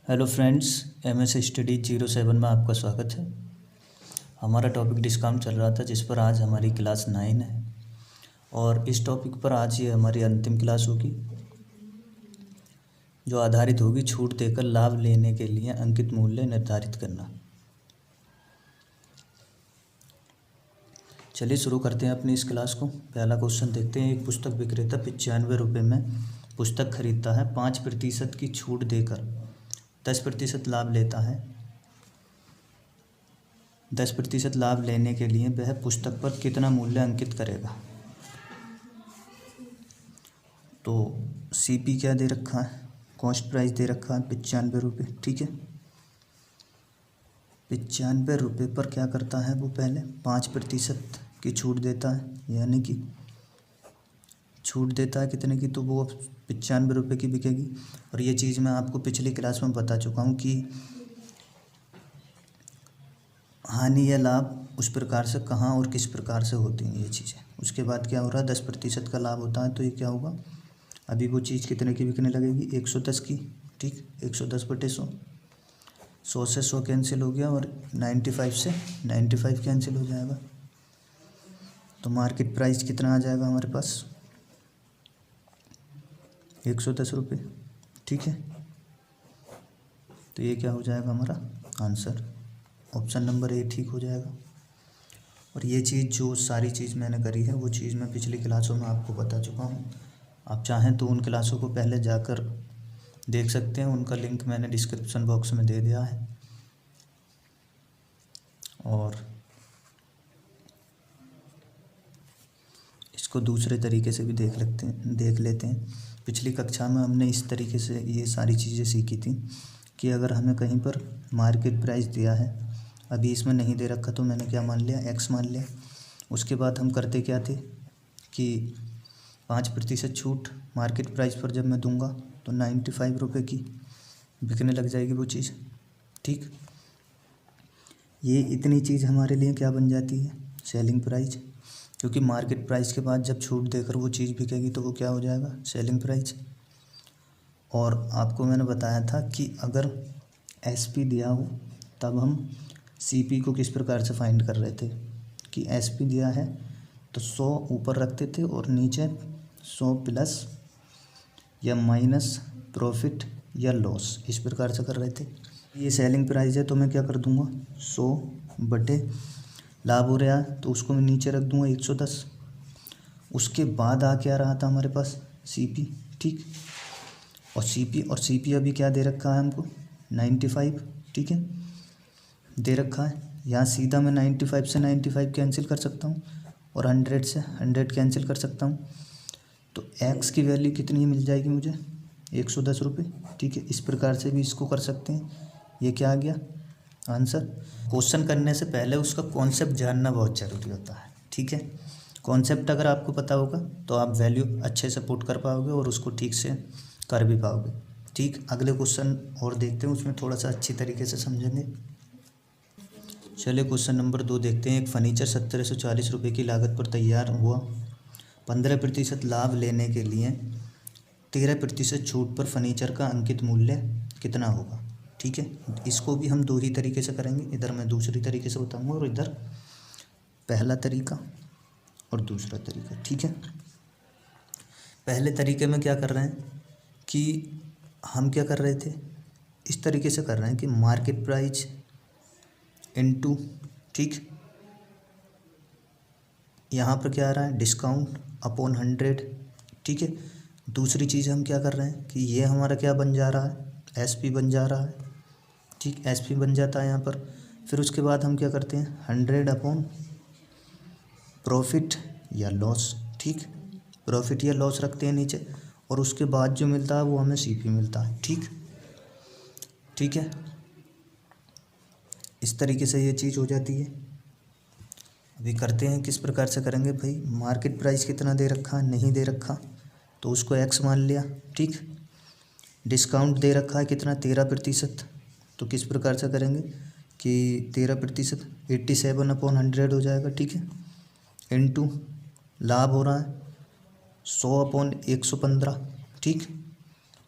Hello friends, MS study 07 में आपका स्वागत है। हमारा टॉपिक डिस्काउंट चल रहा था जिस पर आज हमारी क्लास 9 है और इस टॉपिक पर आज ये हमारी अंतिम क्लास होगी जो आधारित होगी छूट देकर लाभ लेने के लिए अंकित मूल्य निर्धारित करना। चलिए शुरू करते हैं अपनी इस क्लास को। पहला क्वेश्चन देखते हैं। एक पुस्तक विक्रेता 95 रुपये में पुस्तक खरीदता है, 5% की छूट देकर 10% लाभ लेता है। 10% लाभ लेने के लिए वह पुस्तक पर कितना मूल्य अंकित करेगा। तो CP क्या दे रखा है, कॉस्ट प्राइस दे रखा है 95 रुपये। ठीक है, 95 रुपये पर क्या करता है वो, पहले 5% की छूट देता है, यानी कि छूट देता है कितने की, तो वो 95 रुपये की बिकेगी। और ये चीज़ मैं आपको पिछली क्लास में बता चुका हूँ कि हानि या लाभ उस प्रकार से कहाँ और किस प्रकार से होती हैं ये चीज़ें। उसके बाद क्या हो रहा है, 10% का लाभ होता है, तो ये क्या होगा, अभी वो चीज़ कितने की बिकने लगेगी, 110 की। ठीक, 110 बटे 100, 100 से 100 कैंसिल हो गया और 95 से 95 कैंसिल हो जाएगा। तो मार्केट प्राइस कितना आ जाएगा हमारे पास, 110 रुपये। ठीक है, तो ये क्या हो जाएगा हमारा आंसर, ऑप्शन नंबर ए ठीक हो जाएगा। और ये चीज़ जो सारी चीज़ मैंने करी है वो चीज़ मैं पिछली क्लासों में आपको बता चुका हूँ। आप चाहें तो उन क्लासों को पहले जाकर देख सकते हैं, उनका लिंक मैंने डिस्क्रिप्शन बॉक्स में दे दिया है। और इसको दूसरे तरीके से भी देख लेते हैं। पिछली कक्षा में हमने इस तरीके से ये सारी चीज़ें सीखी थी कि अगर हमें कहीं पर मार्केट प्राइस दिया है, अभी इसमें नहीं दे रखा, तो मैंने क्या मान लिया, X मान लिया। उसके बाद हम करते क्या थे कि 5% छूट मार्केट प्राइस पर जब मैं दूंगा तो 95 रुपये की बिकने लग जाएगी वो चीज़। ठीक, ये इतनी चीज़ हमारे लिए क्या बन जाती है, सेलिंग प्राइस। क्योंकि मार्केट प्राइस के बाद जब छूट देकर वो चीज़ बिकेगी तो वो क्या हो जाएगा, सेलिंग प्राइस। और आपको मैंने बताया था कि अगर SP दिया हो तब हम CP को किस प्रकार से फाइंड कर रहे थे कि SP दिया है तो 100 ऊपर रखते थे और नीचे 100 प्लस या माइनस प्रॉफिट या लॉस, इस प्रकार से कर रहे थे। ये सेलिंग प्राइस है तो मैं क्या कर दूंगा, 100 बटे लाभ हो रहा है तो उसको मैं नीचे रख दूंगा 110। उसके बाद आ क्या रहा था हमारे पास, CP। ठीक, और CP अभी क्या दे रखा है हमको, 95। ठीक है, दे रखा है। यहाँ सीधा मैं 95 से 95 कैंसिल कर सकता हूँ और 100 से 100 कैंसिल कर सकता हूँ। तो X की वैल्यू कितनी मिल जाएगी मुझे, 110 रुपये। ठीक है, इस प्रकार से भी इसको कर सकते हैं। ये क्या आ गया आंसर। क्वेश्चन करने से पहले उसका कॉन्सेप्ट जानना बहुत ज़रूरी होता है। ठीक है, कॉन्सेप्ट अगर आपको पता होगा तो आप वैल्यू अच्छे से पुट कर पाओगे और उसको ठीक से कर भी पाओगे। ठीक, अगले क्वेश्चन और देखते हैं, उसमें थोड़ा सा अच्छी तरीके से समझेंगे। चलिए क्वेश्चन नंबर 2 देखते हैं। एक फर्नीचर 1740 रुपये की लागत पर तैयार हुआ, 15% लाभ लेने के लिए 13% छूट पर फर्नीचर का अंकित मूल्य कितना होगा। ठीक है, इसको भी हम दो ही तरीके से करेंगे, इधर मैं दूसरी तरीके से बताऊंगा और इधर पहला तरीका और दूसरा तरीका। ठीक है, पहले तरीके में क्या कर रहे हैं कि हम क्या कर रहे थे, इस तरीके से कर रहे हैं कि मार्केट प्राइस इनटू, ठीक, यहाँ पर क्या आ रहा है, डिस्काउंट अपॉन 100। ठीक है, दूसरी चीज़ हम क्या कर रहे हैं कि ये हमारा क्या बन जा रहा है, SP बन जा रहा है। ठीक, SP बन जाता है यहाँ पर। फिर उसके बाद हम क्या करते हैं, 100 अपॉन प्रॉफिट या लॉस। ठीक, प्रॉफिट या लॉस रखते हैं नीचे और उसके बाद जो मिलता है वो हमें CP मिलता है। ठीक, ठीक है, इस तरीके से ये चीज़ हो जाती है। अभी करते हैं, किस प्रकार से करेंगे भाई, मार्केट प्राइस कितना दे रखा, नहीं दे रखा तो उसको X मान लिया। ठीक, डिस्काउंट दे रखा है कितना, 13%, तो किस प्रकार से करेंगे कि 13% 87 अपॉन 100 हो जाएगा। ठीक है, इनटू लाभ हो रहा है 100 अपॉन 115। ठीक,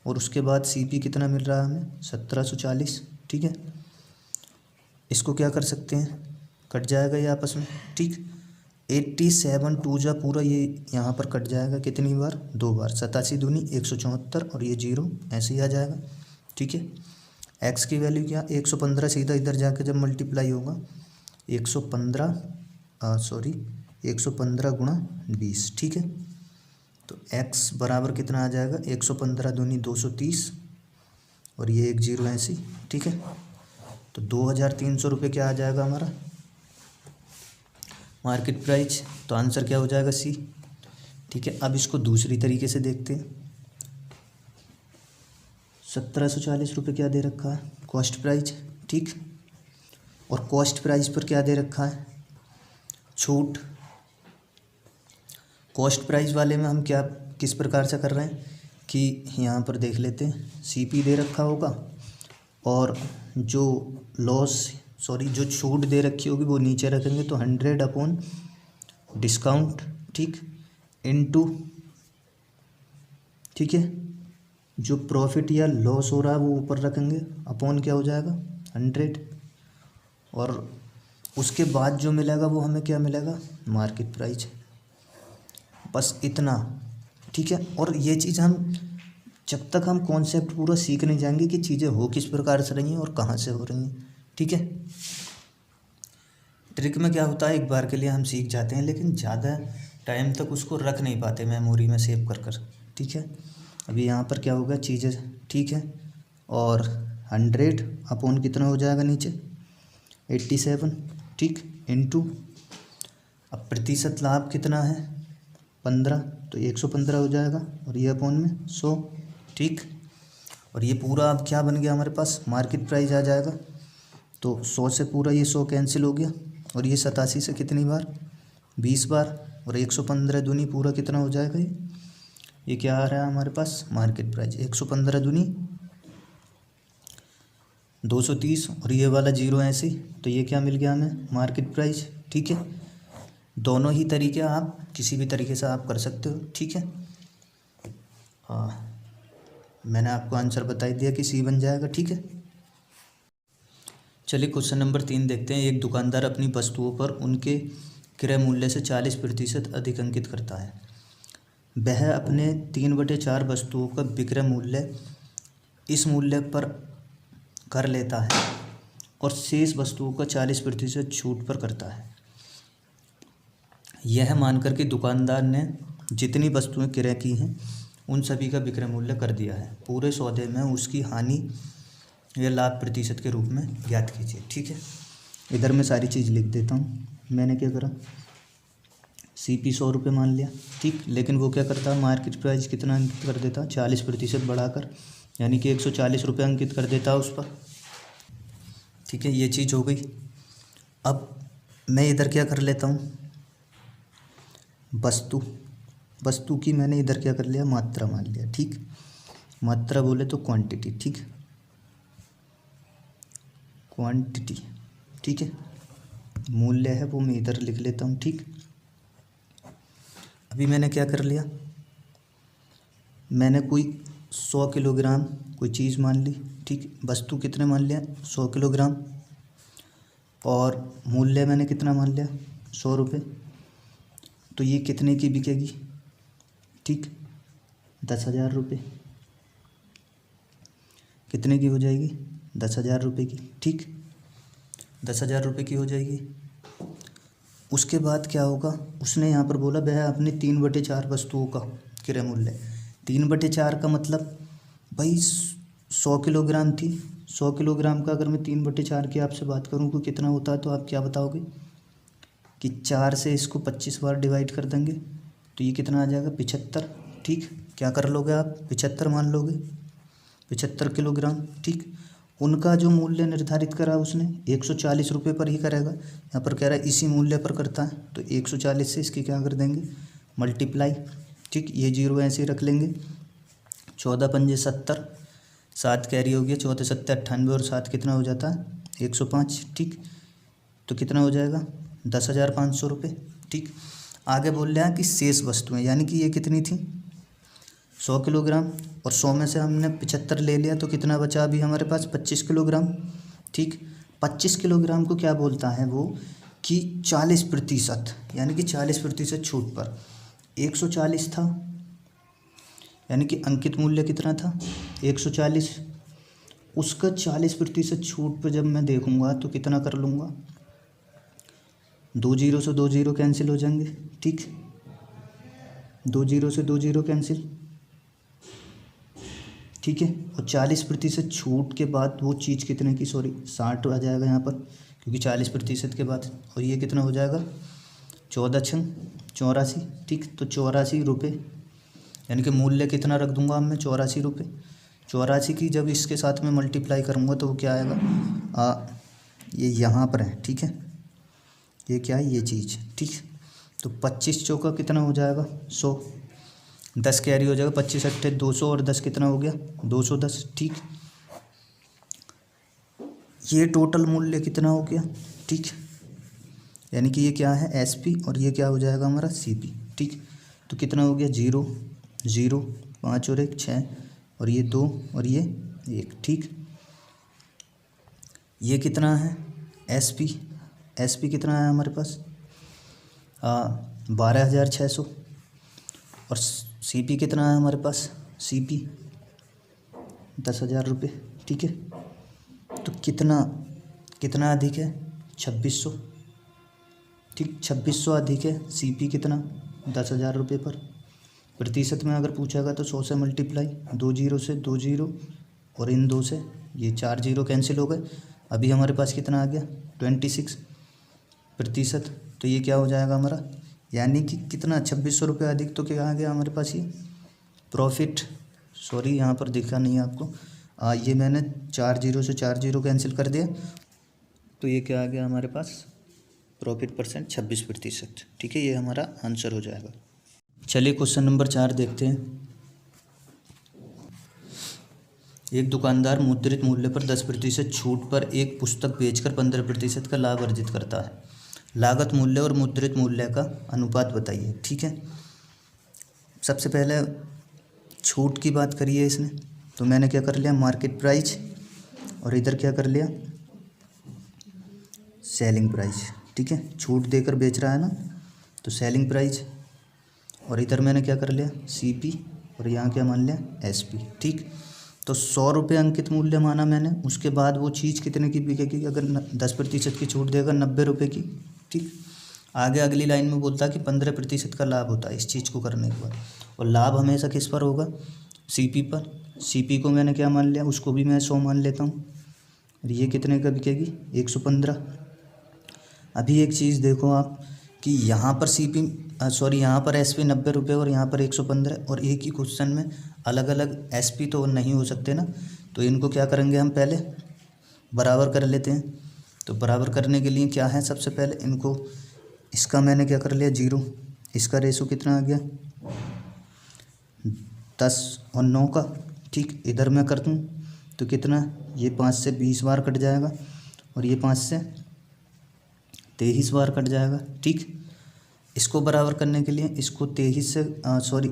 और उसके बाद CP कितना मिल रहा है हमें 1740, ठीक है। इसको क्या कर सकते हैं, कट जाएगा ये आपस में, ठीक। 87 टू जा पूरा ये यहाँ पर कट जाएगा कितनी बार, 2 बार, 87 दूनी 174 और ये 0 ऐसे ही आ जाएगा, ठीक है। x की वैल्यू क्या 115, सीधा इधर जाके जब मल्टीप्लाई होगा 115 गुणा 20, ठीक है। तो x बराबर कितना आ जाएगा 115 दूनी 230 और ये 1 0 ऐसे, ठीक है। तो 2300 रुपये क्या आ जाएगा हमारा मार्केट प्राइस। तो आंसर क्या हो जाएगा C, ठीक है। अब इसको दूसरी तरीके से देखते हैं। 1740 रुपये क्या दे रखा है कॉस्ट प्राइस, ठीक। और कॉस्ट प्राइस पर क्या दे रखा है छूट। कॉस्ट प्राइस वाले में हम क्या किस प्रकार से कर रहे हैं कि यहाँ पर देख लेते हैं, CP दे रखा होगा और जो जो छूट दे रखी होगी वो नीचे रखेंगे, तो 100 अपॉन डिस्काउंट, ठीक, इनटू, ठीक है, जो प्रॉफिट या लॉस हो रहा है वो ऊपर रखेंगे, अपॉन क्या हो जाएगा 100 और उसके बाद जो मिलेगा वो हमें क्या मिलेगा मार्केट प्राइस। बस इतना, ठीक है। और ये चीज़ हम जब तक हम कॉन्सेप्ट पूरा सीख नहीं जाएंगे कि चीज़ें हो किस प्रकार से रही हैं और कहाँ से हो रही हैं, ठीक है। ट्रिक में क्या होता है एक बार के लिए हम सीख जाते हैं लेकिन ज़्यादा टाइम तक उसको रख नहीं पाते मेमोरी में सेव कर, ठीक है। अभी यहाँ पर क्या होगा चीज़ें, ठीक है। और 100 अपॉन कितना हो जाएगा नीचे 87, ठीक, इनटू, अब प्रतिशत लाभ कितना है 15, तो 115 हो जाएगा और ये अपॉन में 100, ठीक। और ये पूरा अब क्या बन गया हमारे पास मार्केट प्राइस आ जाएगा। तो 100 से पूरा ये 100 कैंसिल हो गया और ये 87 से कितनी बार 20 बार और 115 दूनी पूरा कितना हो जाएगा ये क्या आ रहा है हमारे पास मार्केट प्राइस 115 दूनी 230 और ये वाला 0 ऐसे ही, तो ये क्या मिल गया हमें मार्केट प्राइस, ठीक है। दोनों ही तरीके आप किसी भी तरीके से आप कर सकते हो, ठीक है। मैंने आपको आंसर बता दिया कि C बन जाएगा, ठीक है। चलिए क्वेश्चन नंबर 3 देखते हैं। एक दुकानदार अपनी वस्तुओं पर उनके क्रय मूल्य से 40% अधिक अंकित करता है। वह अपने 3/4 वस्तुओं का विक्रय मूल्य इस मूल्य पर कर लेता है और शेष वस्तुओं का 40% छूट पर करता है। यह मानकर कि दुकानदार ने जितनी वस्तुएं क्रय की हैं उन सभी का विक्रय मूल्य कर दिया है, पूरे सौदे में उसकी हानि या लाभ प्रतिशत के रूप में ज्ञात कीजिए, ठीक है। इधर मैं सारी चीज़ लिख देता हूँ। मैंने क्या करा CP 100 रुपये मान लिया, ठीक, लेकिन वो क्या करता है मार्केट प्राइस कितना अंकित कर देता 40% बढ़ाकर, यानी कि 140 रुपये अंकित कर देता उस पर, ठीक है। ये चीज़ हो गई। अब मैं इधर क्या कर लेता हूँ वस्तु की मैंने इधर क्या कर लिया मात्रा मान लिया, ठीक। मात्रा बोले तो क्वांटिटी, ठीक, क्वांटिटी, ठीक है। मूल्य है वो मैं इधर लिख लेता हूँ, ठीक। अभी मैंने क्या कर लिया, मैंने कोई 100 किलोग्राम कोई चीज़ मान ली, ठीक। वस्तु कितने मान लिया 100 किलोग्राम और मूल्य मैंने कितना मान लिया 100 रुपये। तो ये कितने की बिकेगी, ठीक, 10,000 रुपये। कितने की हो जाएगी 10,000 रुपये की, ठीक, 10,000 रुपये की हो जाएगी। उसके बाद क्या होगा, उसने यहाँ पर बोला वह अपने 3/4 वस्तुओं का क्रय मूल्य, 3/4 का मतलब भाई 100 किलोग्राम थी, 100 किलोग्राम का अगर मैं 3/4 की आपसे बात करूँ तो कितना होता है, तो आप क्या बताओगे कि 4 से इसको 25 बार डिवाइड कर देंगे तो ये कितना आ जाएगा 75, ठीक। क्या कर लोगे आप 75 मान लोगे 75 किलोग्राम, ठीक। उनका जो मूल्य निर्धारित करा उसने 140 रुपये पर ही करेगा। यहाँ पर कह रहा है इसी मूल्य पर करता है, तो 140 से इसकी क्या कर देंगे मल्टीप्लाई, ठीक। ये 0 ऐसे ही रख लेंगे। 14 पंजे 70, 7 कैरी हो गया, 14 7 98 और 7 कितना हो जाता है 105, ठीक। तो कितना हो जाएगा 10,500 रुपये, ठीक। आगे बोल रहे हैं कि शेष वस्तुएं, यानी कि ये कितनी थी 100 किलोग्राम, और 100 में से हमने 75 ले लिया तो कितना बचा अभी हमारे पास 25 किलोग्राम। ठीक, 25 किलोग्राम को क्या बोलता है वो कि 40%, यानी कि 40% छूट पर 140 था, यानी कि अंकित मूल्य कितना था 140, उसका 40% छूट पर जब मैं देखूंगा तो कितना कर लूँगा, 2 जीरो से 2 जीरो कैंसिल हो जाएंगे। ठीक, 2 जीरो से 2 जीरो कैंसिल। ठीक है, और 40% छूट के बाद वो चीज़ कितने की, सॉरी 60 आ जाएगा यहाँ पर, क्योंकि 40% के बाद, और ये कितना हो जाएगा 14 छंग 84। ठीक, तो 84 रुपये, यानी कि मूल्य कितना रख दूंगा अब मैं 84 रुपये। 84 की जब इसके साथ में मल्टीप्लाई करूँगा तो वो क्या आएगा, ये यहाँ पर है। ठीक है, ये क्या है, ये चीज़। ठीक, तो 25 चौका कितना हो जाएगा 100, 10 कैरी हो जाएगा, 25 अट्ठे 200, और 10 कितना हो गया 210। ठीक, ये टोटल मूल्य कितना हो गया। ठीक, यानी कि ये क्या है SP, और ये क्या हो जाएगा हमारा CP। ठीक, तो कितना हो गया 0 0 5 और 1 6, और ये 2 और ये 1। ठीक, ये कितना है SP कितना है हमारे पास 12,600, और CP कितना है हमारे पास CP 10,000 रुपये। ठीक है, तो कितना अधिक है 2600। ठीक, 2600 अधिक है CP कितना 10,000 रुपये पर। प्रतिशत में अगर पूछेगा तो 100 से मल्टीप्लाई, 2 जीरो से 2 जीरो, और इन 2 से ये 4 जीरो कैंसिल हो गए। अभी हमारे पास कितना आ गया 26%। तो ये क्या हो जाएगा हमारा, यानी कि कितना 2600 रुपये अधिक, तो क्या आ गया हमारे पास ये प्रॉफिट, सॉरी यहाँ पर दिखा नहीं है आपको, ये मैंने 4 जीरो से 4 जीरो कैंसिल कर दिया, तो ये क्या आ गया हमारे पास प्रॉफिट परसेंट 26%। ठीक है, ये हमारा आंसर हो जाएगा। चलिए क्वेश्चन नंबर 4 देखते हैं। एक दुकानदार मुद्रित मूल्य पर 10% छूट पर एक पुस्तक बेचकर 15% का लाभ अर्जित करता है। लागत मूल्य और मुद्रित मूल्य का अनुपात बताइए। ठीक है, सबसे पहले छूट की बात करिए इसने, तो मैंने क्या कर लिया मार्केट प्राइस, और इधर क्या कर लिया सेलिंग प्राइस। ठीक है, छूट देकर बेच रहा है ना, तो सेलिंग प्राइस, और इधर मैंने क्या कर लिया CP, और यहाँ क्या मान लिया SP। ठीक, तो 100 रुपये अंकित मूल्य माना मैंने, उसके बाद वो चीज़ कितने की बिकेगी, अगर 10% की छूट देगा 90 रुपये की। ठीक, आगे अगली लाइन में बोलता है कि 15% का लाभ होता है इस चीज़ को करने के बाद, और लाभ हमेशा किस पर होगा CP पर। CP को मैंने क्या मान लिया, उसको भी मैं 100 मान लेता हूँ, और ये कितने का बिकेगी 115। अभी एक चीज़ देखो आप कि यहाँ पर यहाँ पर SP 90 रुपये और यहाँ पर 115, और एक ही क्वेश्चन में अलग अलग SP तो नहीं हो सकते ना, तो इनको क्या करेंगे हम पहले बराबर कर लेते हैं। तो बराबर करने के लिए क्या है, सबसे पहले इनको, इसका मैंने क्या कर लिया 0, इसका रेशो कितना आ गया 10 और 9 का। ठीक, इधर मैं कर दूँ तो कितना, ये 5 से 20 बार कट जाएगा, और ये 5 से 23 बार कट जाएगा। ठीक, इसको बराबर करने के लिए इसको 23 से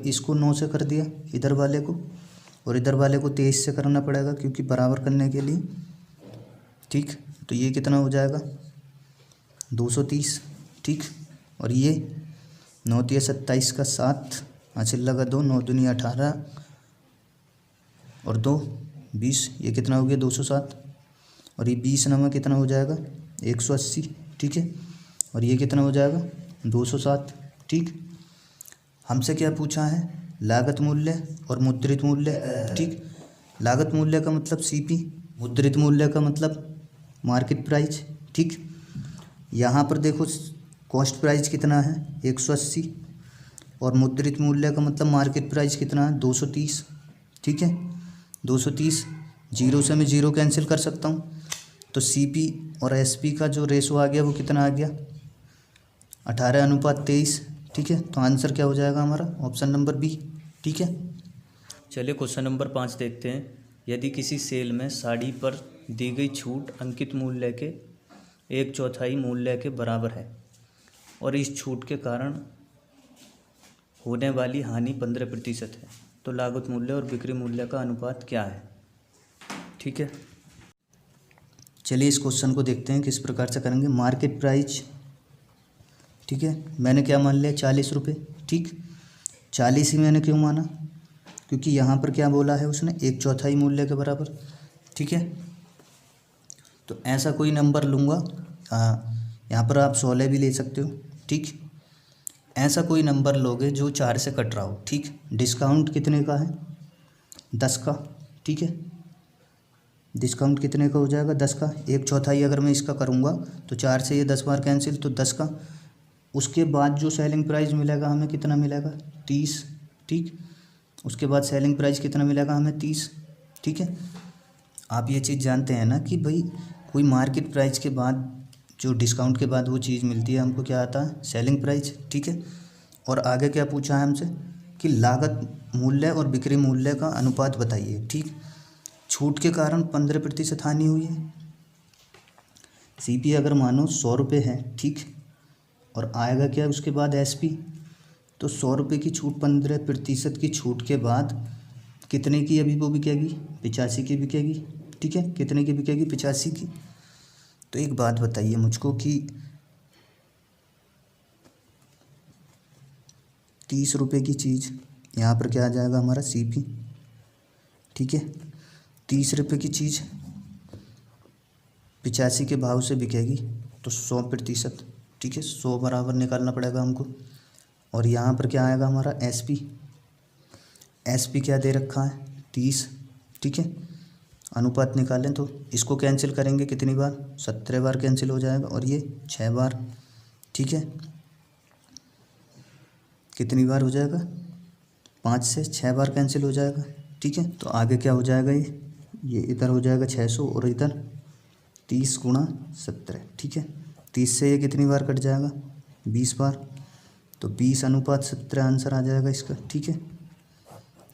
इसको 9 से कर दिया इधर वाले को, और इधर वाले को 23 से करना पड़ेगा क्योंकि बराबर करने के लिए। ठीक, तो ये कितना हो जाएगा 230। ठीक, और ये 9 तिया 27 का 7, हासिल लगा 2, 9 दूनी 18, और 2 20, ये कितना हो गया 207, और ये 20 नंबर कितना हो जाएगा 180। ठीक है, और ये कितना हो जाएगा 207। ठीक, हमसे क्या पूछा है लागत मूल्य और मुद्रित मूल्य। ठीक, लागत मूल्य का मतलब CP, मुद्रित मूल्य का मतलब मार्केट प्राइस। ठीक, यहाँ पर देखो कॉस्ट प्राइस कितना है 180, और मुद्रित मूल्य का मतलब मार्केट प्राइस कितना है 230। ठीक है, 230, 0 से मैं 0 कैंसिल कर सकता हूँ, तो CP और SP का जो रेशो आ गया वो कितना आ गया 18:23। ठीक है, तो आंसर क्या हो जाएगा हमारा ऑप्शन नंबर B। ठीक है, चलिए क्वेश्चन नंबर 5 देखते हैं। यदि किसी सेल में साड़ी पर दी गई छूट अंकित मूल्य के 1/4 मूल्य के बराबर है, और इस छूट के कारण होने वाली हानि 15% है, तो लागत मूल्य और बिक्री मूल्य का अनुपात क्या है। ठीक है, चलिए इस क्वेश्चन को देखते हैं किस प्रकार से करेंगे। मार्केट प्राइस, ठीक है, मैंने क्या मान लिया 40 रुपये। ठीक, 40 ही मैंने क्यों माना, क्योंकि यहाँ पर क्या बोला है उसने, 1/4 मूल्य के बराबर। ठीक है, तो ऐसा कोई नंबर लूँगा, यहाँ पर आप 16 भी ले सकते हो। ठीक, ऐसा कोई नंबर लोगे जो 4 से कट रहा हो। ठीक, डिस्काउंट कितने का है, 10 का। ठीक है, डिस्काउंट कितने का हो जाएगा, 10 का। 1/4 अगर मैं इसका करूँगा तो 4 से ये 10 बार कैंसिल, तो 10 का। उसके बाद जो सेलिंग प्राइस मिलेगा हमें कितना मिलेगा, 30। ठीक, उसके बाद सेलिंग प्राइस कितना मिलेगा हमें, 30। ठीक है, आप ये चीज़ जानते हैं ना कि भाई कोई मार्केट प्राइस के बाद जो डिस्काउंट के बाद वो चीज़ मिलती है हमको क्या आता है, सेलिंग प्राइस। ठीक है, और आगे क्या पूछा है हमसे कि लागत मूल्य और बिक्री मूल्य का अनुपात बताइए। ठीक, छूट के कारण 15% हानि हुई है। सीपी अगर मानो 100 रुपये है, ठीक, और आएगा क्या उसके बाद एसपी, तो 100 रुपये की छूट, 15% की छूट के बाद कितने की अभी वो बिकेगी, 85 की बिकेगी। ठीक है, कितने की बिकेगी, 85 की। तो एक बात बताइए मुझको कि 30 रुपये की चीज़ यहाँ पर क्या आ जाएगा हमारा, सीपी। ठीक है, 30 रुपये की चीज़ 85 के भाव से बिकेगी, तो 100%। ठीक है, 100 बराबर निकालना पड़ेगा हमको। और यहाँ पर क्या आएगा हमारा, एसपी। एसपी क्या दे रखा है, 30। ठीक है, अनुपात निकालें तो इसको कैंसिल करेंगे कितनी बार, 17 बार कैंसिल हो जाएगा, और ये 6 बार। ठीक है, कितनी बार हो जाएगा, 5 से 6 बार कैंसिल हो जाएगा। ठीक है, तो आगे क्या हो जाएगा, ये इधर हो जाएगा 600, और इधर 30 × 17। ठीक है, 30 से ये कितनी बार कट जाएगा, 20 बार, तो 20:17 आंसर आ जाएगा इसका। ठीक है,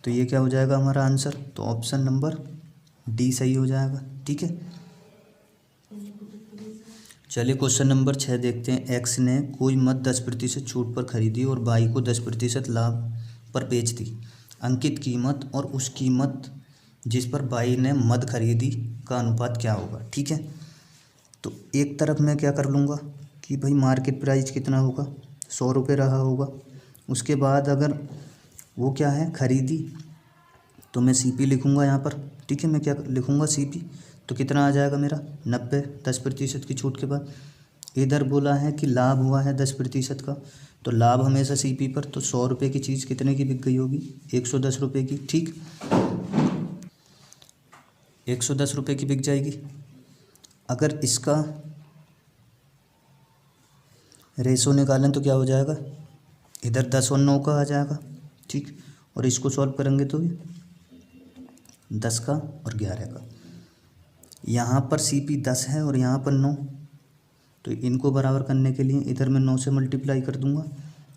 तो ये क्या हो जाएगा हमारा आंसर, तो ऑप्शन नंबर डी सही हो जाएगा। ठीक है, चलिए क्वेश्चन नंबर 6 देखते हैं। एक्स ने कोई मद 10% छूट पर खरीदी और वाई को 10% लाभ पर बेच दी। अंकित कीमत और उस कीमत जिस पर वाई ने मद खरीदी का अनुपात क्या होगा। ठीक है, तो एक तरफ मैं क्या कर लूँगा कि भाई मार्केट प्राइस कितना होगा, 100 रुपये रहा होगा। उसके बाद अगर वो क्या है, खरीदी, तो मैं सीपी लिखूँगा यहाँ पर। ठीक है, मैं क्या लिखूँगा, सीपी, तो कितना आ जाएगा मेरा 90, 10% की छूट के बाद। इधर बोला है कि लाभ हुआ है 10% का, तो लाभ हमेशा सीपी पर, तो 100 रुपये की चीज़ कितने की बिक गई होगी, 110 रुपये की। ठीक, 110 रुपये की बिक जाएगी। अगर इसका रेशो निकालें तो क्या हो जाएगा, इधर 10 और 9 का आ जाएगा। ठीक, और इसको सॉल्व करेंगे तो 10 का और 11 का। यहाँ पर सीपी 10 है और यहाँ पर 9, तो इनको बराबर करने के लिए इधर मैं 9 से मल्टीप्लाई कर दूंगा,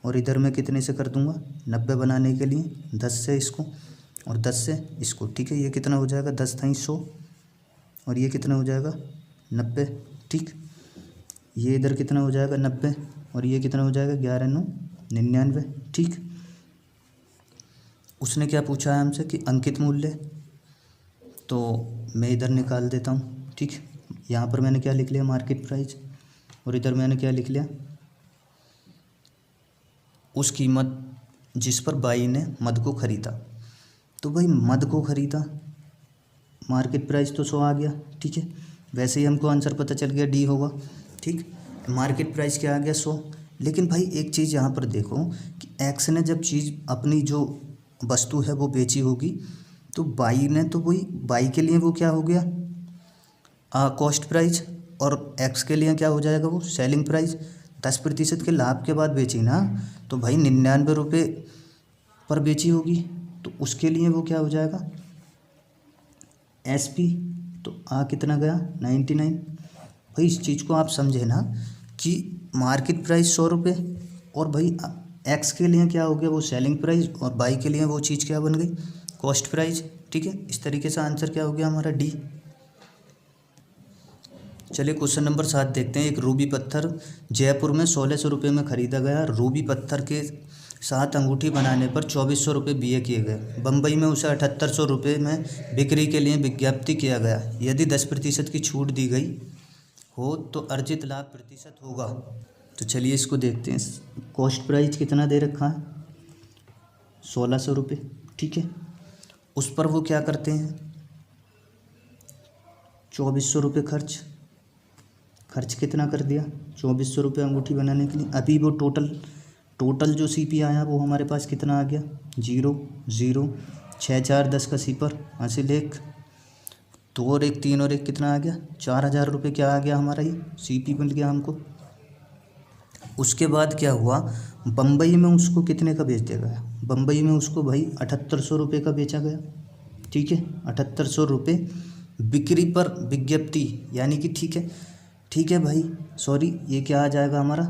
और इधर मैं कितने से कर दूंगा, 90 बनाने के लिए 10 से इसको और 10 से इसको। ठीक है, ये कितना हो जाएगा, 10 × 100, और ये कितना हो जाएगा 90। ठीक, ये इधर कितना हो जाएगा 90, और ये कितना हो जाएगा 11 × 9 = 99। ठीक, उसने क्या पूछा है हमसे कि अंकित मूल्य, तो मैं इधर निकाल देता हूँ। ठीक, यहाँ पर मैंने क्या लिख लिया, मार्केट प्राइस, और इधर मैंने क्या लिख लिया, उस कीमत जिस पर बाई ने मद को ख़रीदा। तो भाई मद को ख़रीदा, मार्केट प्राइस तो 100 आ गया। ठीक है, वैसे ही हमको आंसर पता चल गया, डी होगा। ठीक, मार्केट प्राइस क्या आ गया, 100। लेकिन भाई एक चीज़ यहाँ पर देखो कि एक्स ने जब चीज़ अपनी जो वस्तु है वो बेची होगी, तो बाई ने, तो वही बाई के लिए वो क्या हो गया, कॉस्ट प्राइस, और एक्स के लिए क्या हो जाएगा, वो सेलिंग प्राइस। 10% के लाभ के बाद बेची ना, तो भाई 99 रुपये पर बेची होगी, तो उसके लिए वो क्या हो जाएगा, एसपी। तो कितना गया, 99। भाई इस चीज़ को आप समझे ना कि मार्केट प्राइस 100 रुपये, और भाई एक्स के लिए क्या हो गया, वो सेलिंग प्राइस, और बाई के लिए वो चीज़ क्या बन गई, कॉस्ट प्राइस। ठीक है, इस तरीके से आंसर क्या हो गया हमारा, डी। चलिए क्वेश्चन नंबर 7 देखते हैं। एक रूबी पत्थर जयपुर में 1600 रुपये में ख़रीदा गया। रूबी पत्थर के 7 अंगूठी बनाने पर 2400 रुपये व्यय किए गए। बम्बई में उसे 7800 रुपये में बिक्री के लिए विज्ञप्ति किया गया। यदि 10% की छूट दी गई हो तो अर्जित लाभ प्रतिशत होगा। तो चलिए इसको देखते हैं। कॉस्ट प्राइस कितना दे रखा है, 1600 रुपये, ठीक है। उस पर वो क्या करते हैं, 2400 रुपये खर्च कितना कर दिया, 2400 रुपये अंगूठी बनाने के लिए। अभी वो टोटल जो सीपी आया वो हमारे पास कितना आ गया, 0 0 6 4 10 का सीपर हासिल 1 2 और 1 3 और 1 कितना आ गया, 4000 रुपये क्या आ गया हमारा, ये सीपी मिल गया हमको। उसके बाद क्या हुआ, बम्बई में उसको कितने का बेच दिया गया, बम्बई में उसको भाई 7800 रुपये का बेचा गया, ठीक है। 7800 रुपये बिक्री पर विज्ञप्ति, यानी कि ठीक है भाई, सॉरी, ये क्या आ जाएगा हमारा,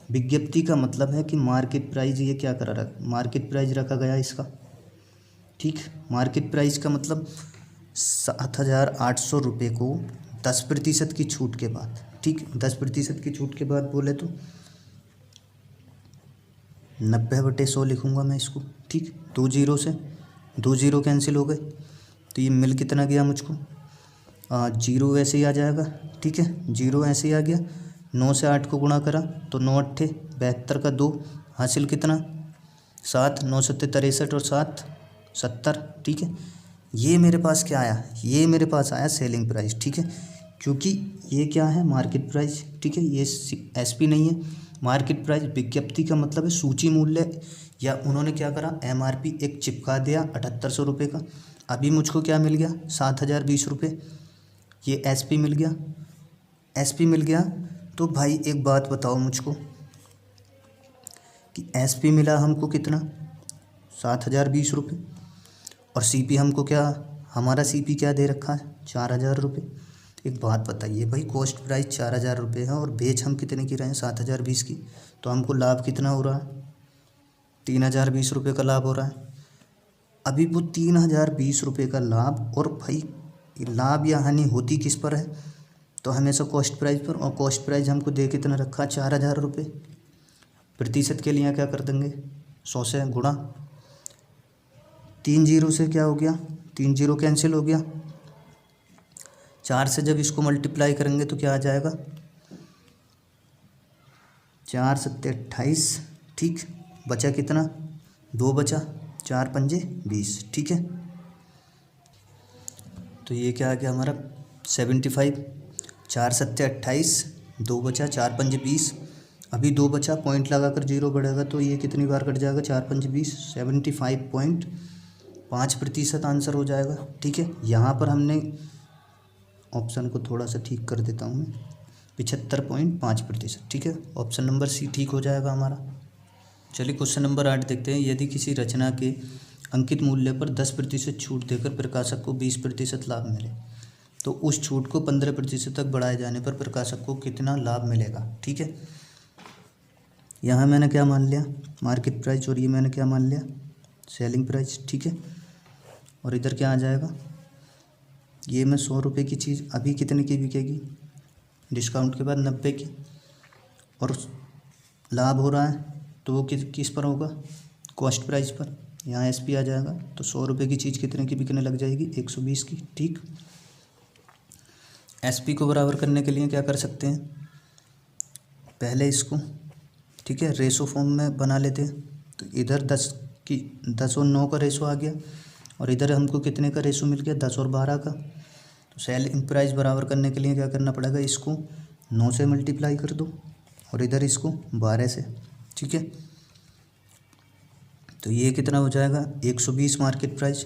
विज्ञप्ति का मतलब है कि मार्केट प्राइस, ये क्या करा रखा, मार्केट प्राइस रखा गया इसका, ठीक। मार्केट प्राइस का मतलब 7800 रुपये को 10% की छूट के बाद, ठीक, 10% की छूट के बाद बोले तो 90/100 लिखूँगा मैं इसको, ठीक। 2 जीरो से 2 जीरो कैंसिल हो गए, तो ये मिल कितना गया मुझको, 0 ऐसे ही आ जाएगा, ठीक है। 0 ऐसे ही आ गया। 9 से 8 को गुणा करा तो 9 8 72 का 2 हासिल कितना 7, 9 7 63 और 7 70, ठीक है। ये मेरे पास क्या आया, ये मेरे पास आया सेलिंग प्राइस, ठीक है, क्योंकि ये क्या है, मार्केट प्राइस, ठीक है। ये एसपी नहीं है, मार्केट प्राइस विज्ञप्ति का मतलब है सूची मूल्य, या उन्होंने क्या करा, एमआरपी एक चिपका दिया 7800 रुपये का। अभी मुझको क्या मिल गया, 7020 रुपये, ये एसपी मिल गया, एसपी मिल गया। तो भाई एक बात बताओ मुझको कि एसपी मिला हमको कितना, 7020 रुपये, और सीपी हमको क्या, हमारा सीपी क्या दे रखा है, 4000 रुपये। एक बात बताइए भाई, कॉस्ट प्राइस 4000 रुपये है और बेच हम कितने की रहे हैं, 7020 की, तो हमको लाभ कितना हो रहा है, 3020 रुपये का लाभ हो रहा है। अभी वो 3020 रुपये का लाभ, और भाई लाभ या हानि होती किस पर है, तो हमेशा कॉस्ट प्राइस पर, और कॉस्ट प्राइस हमको दे कितना रखा, 4000 रुपये। प्रतिशत के लिए क्या कर देंगे, 100 से गुणा, 3 जीरो से क्या हो गया, 3 जीरो कैंसिल हो गया। 4 से जब इसको मल्टीप्लाई करेंगे तो क्या आ जाएगा, 4 7 28, ठीक। बचा कितना, 2 बचा, 4 पंजे 20, ठीक है। तो ये क्या आ गया हमारा 75, 4 7 28, 2 बचा, 4 पंजे 20, अभी 2 बचा, पॉइंट लगाकर 0 बढ़ेगा तो ये कितनी बार कट जाएगा, 4 पंजे 20, 75.5% आंसर हो जाएगा, ठीक है। यहाँ पर हमने ऑप्शन को थोड़ा सा ठीक कर देता हूँ मैं, 75.5%, ठीक है। ऑप्शन नंबर सी ठीक हो जाएगा हमारा। चलिए क्वेश्चन नंबर 8 देखते हैं। यदि किसी रचना के अंकित मूल्य पर 10% छूट देकर प्रकाशक को 20% लाभ मिले तो उस छूट को 15% तक बढ़ाए जाने पर प्रकाशक को कितना लाभ मिलेगा, ठीक है। यहाँ मैंने क्या मान लिया, मार्केट प्राइस, और ये मैंने क्या मान लिया, सेलिंग प्राइस, ठीक है। और इधर क्या आ जाएगा, ये मैं 100 रुपये की चीज़ अभी कितने की बिकेगी, डिस्काउंट के बाद 90 की, और लाभ हो रहा है तो वो किस पर होगा, कॉस्ट प्राइस पर। यहाँ एसपी आ जाएगा, तो 100 रुपये की चीज़ कितने की बिकने लग जाएगी, 120 की, ठीक। एसपी को बराबर करने के लिए क्या कर सकते हैं, पहले इसको, ठीक है, रेशो फॉर्म में बना लेते हैं। तो इधर 10 और 9 का रेशो आ गया, और इधर हमको कितने का रेशो मिल गया, 10 और 12 का। तो सेलिंग प्राइस बराबर करने के लिए क्या करना पड़ेगा, इसको 9 से मल्टीप्लाई कर दो और इधर इसको 12 से, ठीक है। तो ये कितना हो जाएगा, 120 मार्केट प्राइस,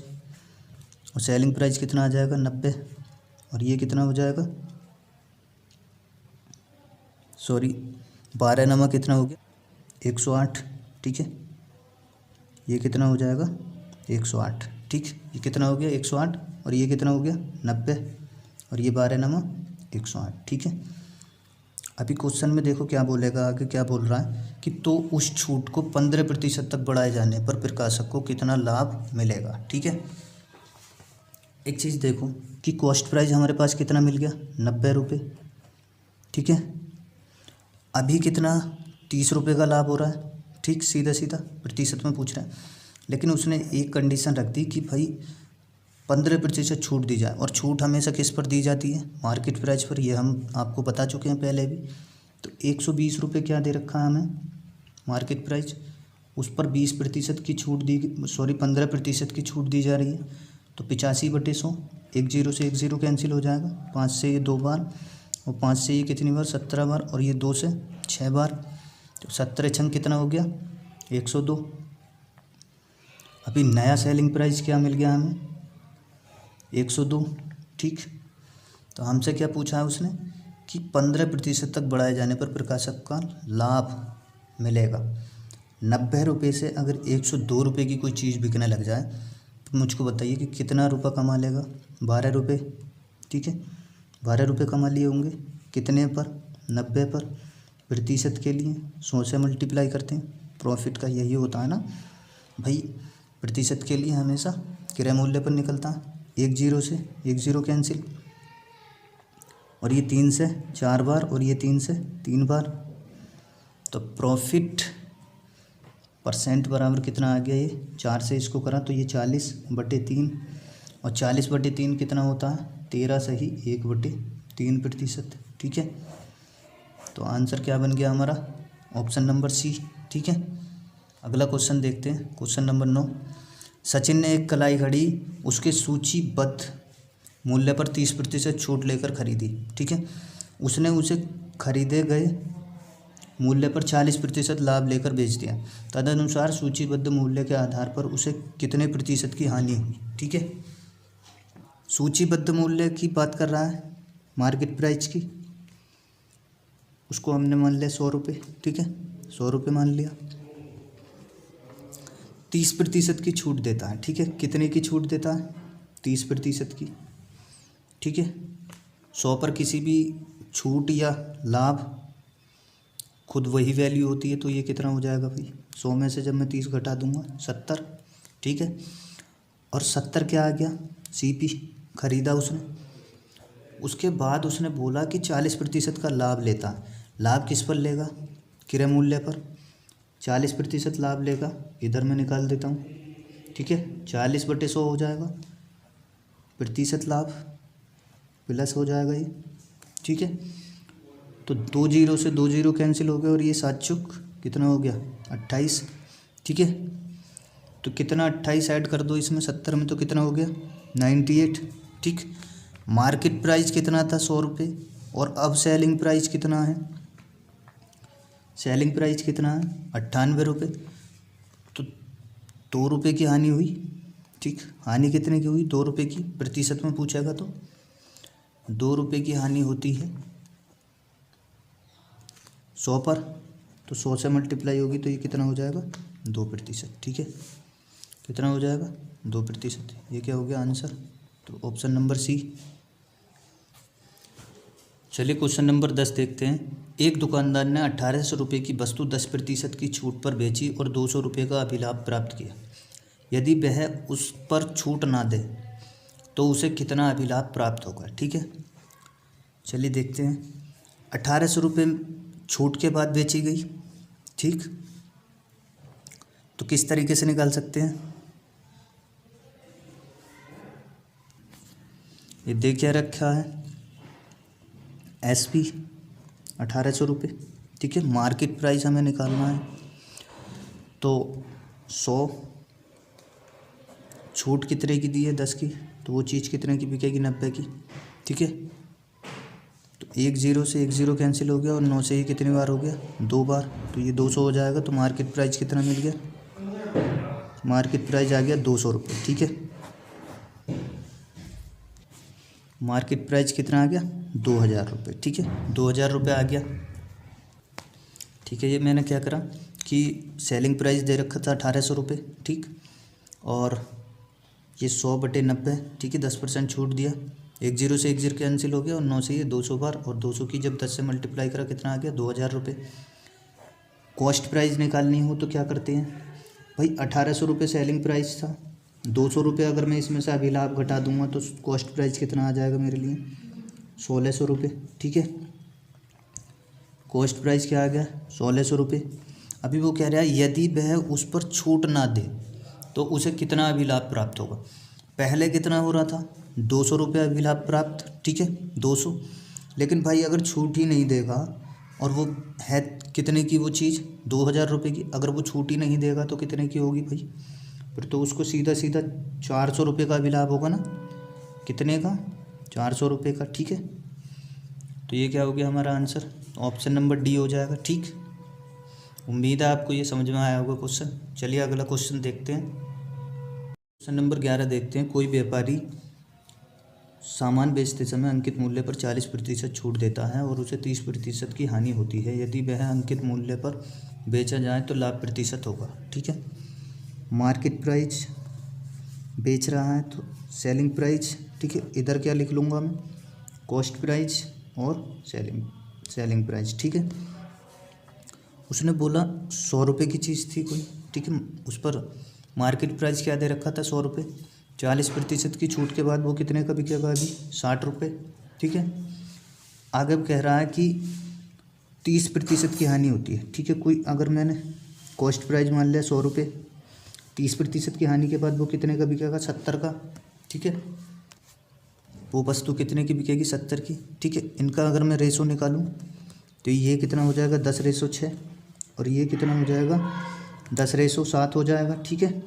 और सेलिंग प्राइस कितना आ जाएगा, 90, और ये कितना हो जाएगा, सॉरी 12 नमक कितना हो गया, 108, ठीक है। ये कितना हो जाएगा, 108, ठीक। ये कितना हो गया, 108, और ये कितना हो गया, 90, और ये 12 नमक 108, ठीक है। अभी क्वेश्चन में देखो क्या बोलेगा आगे, क्या बोल रहा है कि तो उस छूट को 15% तक बढ़ाए जाने पर प्रकाशक को कितना लाभ मिलेगा, ठीक है। एक चीज़ देखो कि कॉस्ट प्राइस हमारे पास कितना मिल गया, 90 रुपये, ठीक है। अभी कितना 30 रुपये का लाभ हो रहा है, ठीक, सीधा सीधा प्रतिशत में पूछ रहा है। लेकिन उसने एक कंडीशन रख दी कि भाई 15% छूट दी जाए, और छूट हमेशा किस पर दी जाती है? मार्केट प्राइस पर। ये हम आपको बता चुके हैं पहले भी। तो 120 रुपये क्या दे रखा है हमें मार्केट प्राइस, उस पर 20% की छूट दी, सॉरी 15% की छूट दी जा रही है। तो 85/100, 10 से 10 कैंसिल हो जाएगा, 5 से ये 2 बार, और 5 से ये कितनी बार? 17 बार, और ये 2 से 6 बार। तो 17 छंग कितना हो गया? 102। अभी नया सेलिंग प्राइस क्या मिल गया हमें? 102। ठीक, तो हमसे क्या पूछा है उसने कि 15% तक बढ़ाए जाने पर प्रकाशक का लाभ मिलेगा। 90 रुपये से अगर 102 रुपये की कोई चीज़ बिकने लग जाए तो मुझको बताइए कि कितना रुपये कमा लेगा? 12 रुपये। ठीक है, 12 रुपये कमा लिए होंगे। कितने पर? 90 पर। प्रतिशत के लिए 100 से मल्टीप्लाई करते हैं। प्रॉफिट का यही होता है ना भाई, प्रतिशत के लिए हमेशा क्रय मूल्य पर निकलता है। 10 से 10 कैंसिल, और ये 3 से 4 बार, और ये 3 से 3 बार। तो प्रॉफिट परसेंट बराबर कितना आ गया? ये 4 से इसको करा तो ये 40/3, और 40/3 कितना होता है? 13 सही 1/3%। ठीक है, तो आंसर क्या बन गया हमारा? Option number C. ठीक है, अगला क्वेश्चन देखते हैं। Question number 9। सचिन ने एक कलाई घड़ी उसके सूचीबद्ध मूल्य पर 30% छूट लेकर खरीदी। ठीक है, उसने उसे खरीदे गए मूल्य पर 40% लाभ लेकर बेच दिया। तदनुसार सूचीबद्ध मूल्य के आधार पर उसे कितने प्रतिशत की हानि हुई? ठीक है, सूचीबद्ध मूल्य की बात कर रहा है, मार्केट प्राइस की। उसको हमने मान लिया 100 रुपये। ठीक है, 100 रुपये मान लिया। 30% की छूट देता है। ठीक है, कितने की छूट देता है? 30% की। ठीक है, 100 पर किसी भी छूट या लाभ खुद वही वैल्यू होती है, तो ये कितना हो जाएगा भाई? 100 में से जब मैं 30 घटा दूंगा 70। ठीक है, और 70 क्या आ गया? CP खरीदा उसने। उसके बाद उसने बोला कि 40% का लाभ लेता है। लाभ किस पर लेगा? क्रय मूल्य पर। 40% लाभ लेगा, इधर मैं निकाल देता हूँ। ठीक है, 40/100 हो जाएगा, प्रतिशत लाभ प्लस हो जाएगा ये। ठीक है, तो 2 से 2 कैंसिल हो गए, और ये 7 चुक कितना हो गया? 28। ठीक है, तो कितना 28 ऐड कर दो इसमें 70 में, तो कितना हो गया? 98। ठीक, मार्केट प्राइस कितना था? 100 रुपये, और अब सेलिंग प्राइस कितना है? सेलिंग प्राइस कितना है? 98 रुपये। तो 2 रुपये की हानि हुई। ठीक, हानि कितने की हुई? 2 रुपये की। प्रतिशत में पूछेगा तो 2 रुपये की हानि होती है 100 पर, तो 100 से मल्टीप्लाई होगी, तो ये कितना हो जाएगा? 2%। ठीक है, कितना हो जाएगा? 2%। ये क्या हो गया आंसर? तो ऑप्शन नंबर सी। चलिए क्वेश्चन नंबर 10 देखते हैं। एक दुकानदार ने 1800 रुपये की वस्तु 10% की छूट पर बेची और 200 रुपये का अभिलाभ प्राप्त किया। यदि वह उस पर छूट ना दे तो उसे कितना अभिलाभ प्राप्त होगा? ठीक है, चलिए देखते हैं। 1800 रुपये छूट के बाद बेची गई। ठीक, तो किस तरीके से निकाल सकते हैं? ये दे क्या रखा है? SP 1800 रुपये। ठीक है, मार्केट प्राइस हमें निकालना है, तो 100 छूट कितने की दी है? 10 की, तो वो चीज़ कितने की बिकेगी? 90 की। ठीक है, तो 10 से 10 कैंसिल हो गया, और 9 से ही कितनी बार हो गया? 2 बार, तो ये 200 हो जाएगा। तो मार्केट प्राइस कितना मिल गया? मार्केट प्राइस आ गया 200 रुपये। ठीक है, मार्केट प्राइस कितना आ गया? 2000 रुपये। ठीक है, 2000 रुपये आ गया। ठीक है, ये मैंने क्या करा कि सेलिंग प्राइस दे रखा था 1800 रुपये। ठीक, और ये 100/90। ठीक है, 10% छूट दिया। 10 से 10 कैंसिल हो गया, और 9 से ये 200 बार, और 200 की जब 10 से मल्टीप्लाई करा कितना आ गया? 2000 रुपये। कॉस्ट प्राइस निकालनी हो तो क्या करते हैं भाई? 1800 रुपये सेलिंग प्राइस था, 200 रुपये अगर मैं इसमें से अभिलाभ घटा दूंगा तो कॉस्ट प्राइस कितना आ जाएगा मेरे लिए? 1600 रुपये। ठीक है, कॉस्ट प्राइस क्या आ गया? 1600 रुपये। अभी वो कह रहा है यदि वह उस पर छूट ना दे तो उसे कितना अभिलाभ प्राप्त होगा। पहले कितना हो रहा था, 200 रुपये अभिलाभ प्राप्त, ठीक है 200। लेकिन भाई अगर छूट ही नहीं देगा और वो है कितने की वो चीज़, 2000 रुपये की, अगर वो छूट ही नहीं देगा तो कितने की होगी भाई, फिर तो उसको सीधा सीधा 400 रुपये का अभिलाभ होगा ना। कितने का, 400 रुपये का, ठीक है। तो ये क्या हो गया हमारा आंसर, ऑप्शन नंबर डी हो जाएगा, ठीक। उम्मीद है आपको ये समझ में आया होगा क्वेश्चन। चलिए अगला क्वेश्चन देखते हैं। क्वेश्चन नंबर 11 देखते हैं। कोई व्यापारी सामान बेचते समय अंकित मूल्य पर 40% छूट देता है और उसे 30% की हानि होती है। यदि वह अंकित मूल्य पर बेचा जाए तो लाभ प्रतिशत होगा, ठीक है। मार्केट प्राइस बेच रहा है तो सेलिंग प्राइस, ठीक है। इधर क्या लिख लूँगा मैं, कॉस्ट प्राइस और सेलिंग प्राइस, ठीक है। उसने बोला 100 रुपये की चीज़ थी कोई, ठीक है। उस पर मार्केट प्राइस क्या दे रखा था, 100 रुपये। 40% की छूट के बाद वो कितने का बिकेगा अभी, 60 रुपये, ठीक है। आगे कह रहा है कि 30% की हानि होती है, ठीक है। कोई अगर मैंने कॉस्ट प्राइस मान लिया 100 रुपये, 30% की हानि के बाद वो कितने का बिकेगा, 70 का, ठीक है। वो वस्तु कितने की बिकेगी, 70 की, ठीक है। इनका अगर मैं रेशो निकालूं तो ये कितना हो जाएगा, 10/6, और ये कितना हो जाएगा, 10/7 हो जाएगा, ठीक है।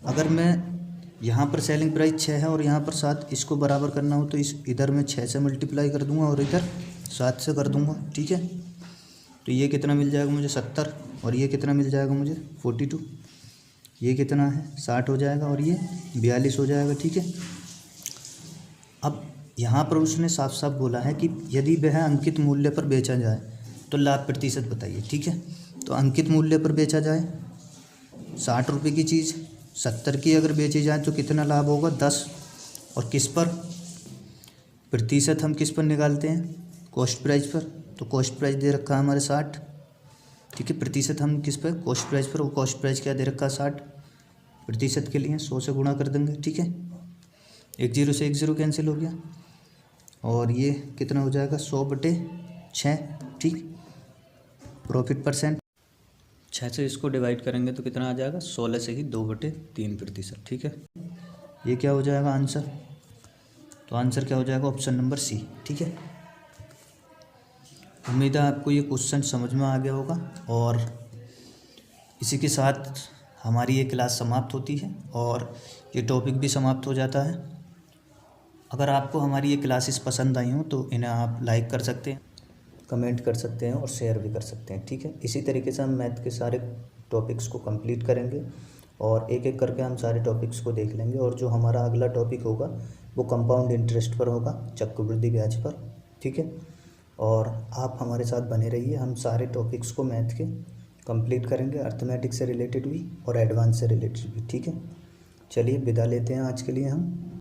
अगर मैं यहाँ पर सेलिंग प्राइस 6 है और यहाँ पर 7, इसको बराबर करना हो तो इस इधर मैं 6 से मल्टीप्लाई कर दूंगा और इधर 7 से कर दूंगा, ठीक है। तो ये कितना मिल जाएगा मुझे, 70, और ये कितना मिल जाएगा मुझे, 42। ये कितना है, 60 हो जाएगा, और ये 42 हो जाएगा, ठीक है। अब यहाँ पर उसने साफ साफ बोला है कि यदि वह अंकित मूल्य पर बेचा जाए तो लाभ प्रतिशत बताइए, ठीक है। तो अंकित मूल्य पर बेचा जाए 60 रुपये की चीज़ 70 की अगर बेची जाए तो कितना लाभ होगा, 10। और किस पर प्रतिशत, हम किस पर निकालते हैं, कॉस्ट प्राइस पर। तो कॉस्ट प्राइस दे रखा है हमारे 60, ठीक है। प्रतिशत हम किस पर, कॉस्ट प्राइस पर। वो कॉस्ट प्राइस क्या दे रखा है, 60। प्रतिशत के लिए 100 से गुणा कर देंगे, ठीक है। 1 0 से 1 0 कैंसिल हो गया, और ये कितना हो जाएगा, 100/6, ठीक। प्रॉफिट परसेंट 6 से इसको डिवाइड करेंगे तो कितना आ जाएगा, 16 से ही 2/3%, ठीक है। ये क्या हो जाएगा आंसर, तो आंसर क्या हो जाएगा, ऑप्शन नंबर सी, ठीक है। उम्मीद है आपको ये क्वेश्चन समझ में आ गया होगा, और इसी के साथ हमारी ये क्लास समाप्त होती है और ये टॉपिक भी समाप्त हो जाता है। अगर आपको हमारी ये क्लासेस पसंद आई हों तो इन्हें आप लाइक कर सकते हैं, कमेंट कर सकते हैं और शेयर भी कर सकते हैं, ठीक है। इसी तरीके से हम मैथ के सारे टॉपिक्स को कंप्लीट करेंगे और एक एक करके हम सारे टॉपिक्स को देख लेंगे। और जो हमारा अगला टॉपिक होगा वो कंपाउंड इंटरेस्ट पर होगा, चक्रवृद्धि ब्याज पर, ठीक है। और आप हमारे साथ बने रहिए, हम सारे टॉपिक्स को मैथ के कंप्लीट करेंगे, अर्थमेटिक से रिलेटेड भी और एडवांस से रिलेटेड भी, ठीक है। चलिए विदा लेते हैं आज के लिए हम।